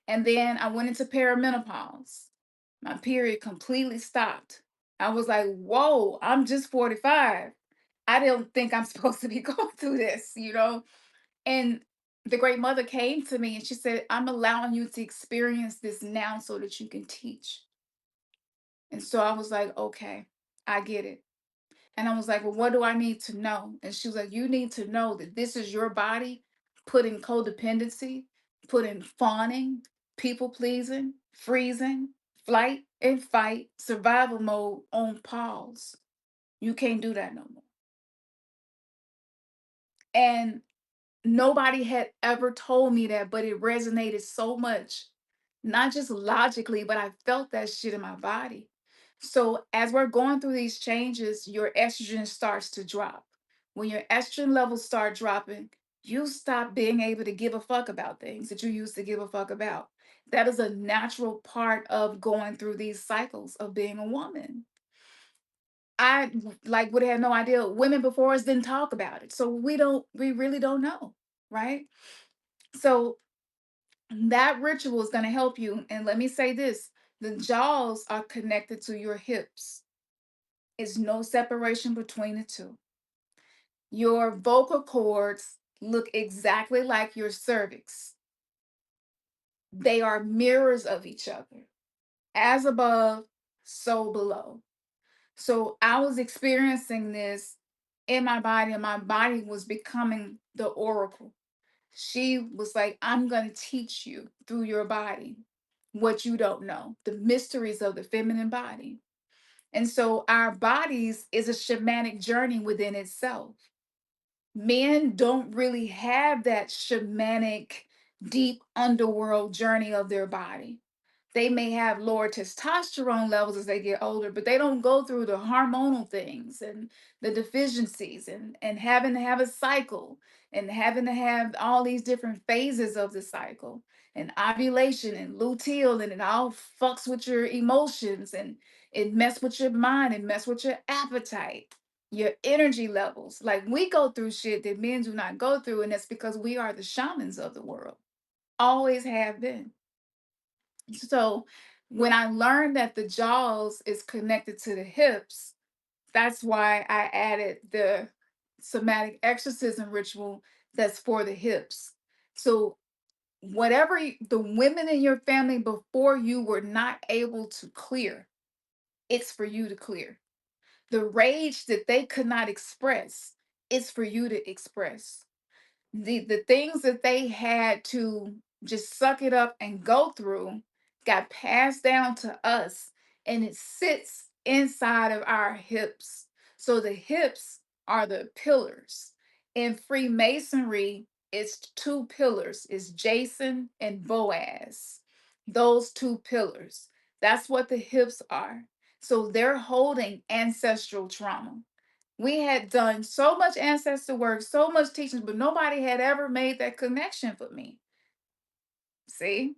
And then I went into perimenopause. My period completely stopped. I was like, whoa, I'm just 45. I don't think I'm supposed to be going through this, you know? And the great mother came to me and she said, I'm allowing you to experience this now so that you can teach. And so I was like, okay, I get it. And I was like, well, what do I need to know? And she was like, you need to know that this is your body putting codependency, putting fawning, people pleasing, freezing, flight and fight, survival mode on pause. You can't do that no more. And nobody had ever told me that, but it resonated so much, not just logically, but I felt that shit in my body. So as we're going through these changes, your estrogen starts to drop. When your estrogen levels start dropping, you stop being able to give a fuck about things that you used to give a fuck about. That is a natural part of going through these cycles of being a woman. Like would have no idea. Women before us didn't talk about it. So we really don't know, right? So that ritual is going to help you. And let me say this, the jaws are connected to your hips. It's no separation between the two. Your vocal cords look exactly like your cervix. They are mirrors of each other. As above, so below. So I was experiencing this in my body, and my body was becoming the oracle. She was like, I'm going to teach you through your body what you don't know, the mysteries of the feminine body. And so our bodies is a shamanic journey within itself. Men don't really have that shamanic, deep underworld journey of their body. They may have lower testosterone levels as they get older, but they don't go through the hormonal things and the deficiencies and having to have a cycle and having to have all these different phases of the cycle and ovulation and luteal, and it all fucks with your emotions and it mess with your mind and mess with your appetite, your energy levels. Like we go through shit that men do not go through, and that's because we are the shamans of the world. Always have been. So when I learned that the jaws is connected to the hips, that's why I added the somatic exorcism ritual that's for the hips. So whatever the women in your family before you were not able to clear, it's for you to clear. The rage that they could not express, it's for you to express. The things that they had to just suck it up and go through got passed down to us, and it sits inside of our hips. So the hips are the pillars. In Freemasonry, it's two pillars, it's Jason and Boaz. Those two pillars, that's what the hips are. So they're holding ancestral trauma. We had done so much ancestor work, so much teaching, but nobody had ever made that connection for me. See?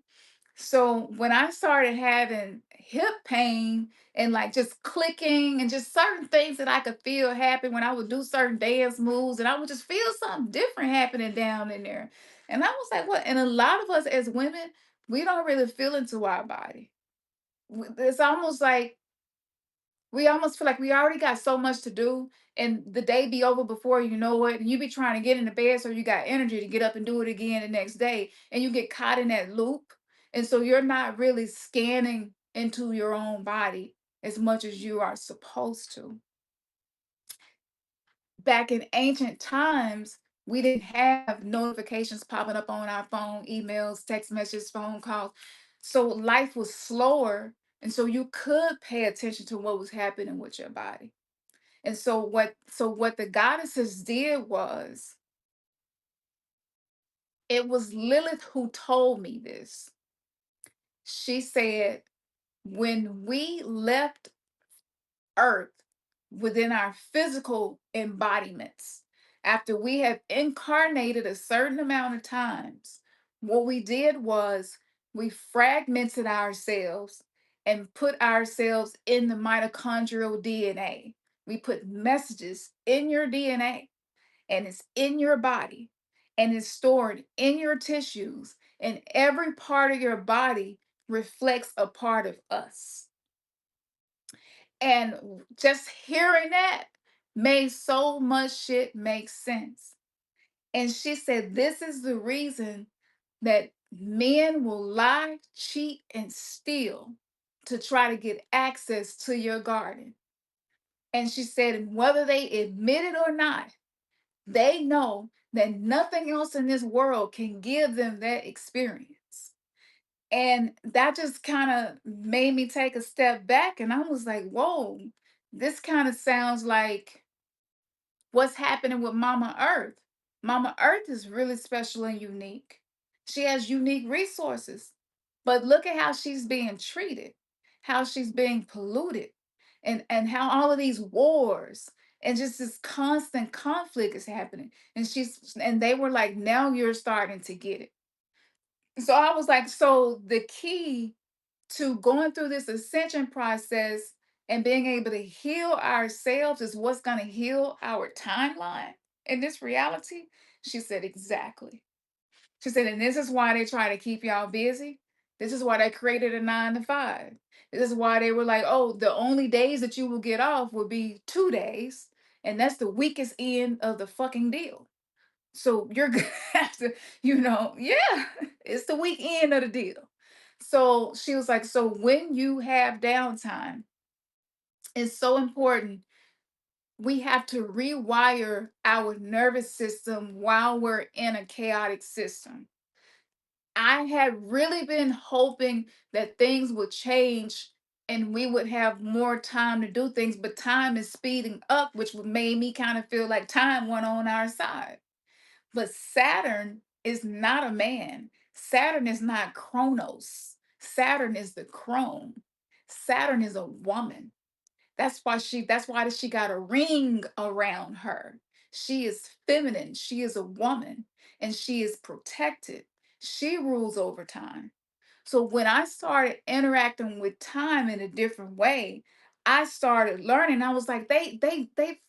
So when I started having hip pain and like just clicking and just certain things that I could feel happen when I would do certain dance moves, and I would just feel something different happening down in there. And I was like, what? And a lot of us as women, we don't really feel into our body. It's almost like we almost feel like we already got so much to do, and the day be over before you know it, and you be trying to get into bed so you got energy to get up and do it again the next day, and you get caught in that loop. And so you're not really scanning into your own body as much as you are supposed to. Back in ancient times, we didn't have notifications popping up on our phone, emails, text messages, phone calls. So life was slower, and so you could pay attention to what was happening with your body. And so what the goddesses did was, it was Lilith who told me this. She said, when we left Earth within our physical embodiments, after we have incarnated a certain amount of times, what we did was we fragmented ourselves and put ourselves in the mitochondrial DNA. We put messages in your DNA, and it's in your body, and it's stored in your tissues, and every part of your body reflects a part of us. And just hearing that made so much shit make sense. And she said, this is the reason that men will lie, cheat, and steal to try to get access to your garden. And she said, and whether they admit it or not, they know that nothing else in this world can give them that experience. And that just kind of made me take a step back. And I was like, whoa, this kind of sounds like what's happening with Mama Earth. Mama Earth is really special and unique. She has unique resources. But look at how she's being treated, how she's being polluted, and how all of these wars and just this constant conflict is happening. And they were like, now you're starting to get it. So I was like, so the key to going through this ascension process and being able to heal ourselves is what's going to heal our timeline in this reality. She said, exactly. She said, and this is why they try to keep y'all busy. This is why they created a 9 to 5. This is why they were like, oh, the only days that you will get off will be 2 days. And that's the weakest end of the fucking deal. So you're gonna have to, yeah, it's the weak end of the deal. So she was like, so when you have downtime, it's so important. We have to rewire our nervous system while we're in a chaotic system. I had really been hoping that things would change and we would have more time to do things, but time is speeding up, which would made me kind of feel like time went on our side. But Saturn is not a man. Saturn is not Chronos. Saturn is the crone. Saturn is a woman. That's why she got a ring around her. She is feminine. She is a woman and she is protected. She rules over time. So when I started interacting with time in a different way, I started learning. I was like, they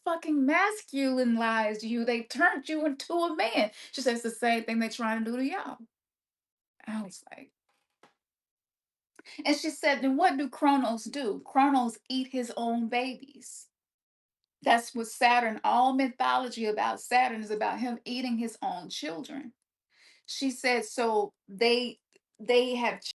fucking masculinized you. They turned you into a man. She says the same thing they're trying to do to y'all. I was like, and she said, then what do Chronos do? Chronos eat his own babies. That's what Saturn, all mythology about Saturn is about him eating his own children. She said, so they have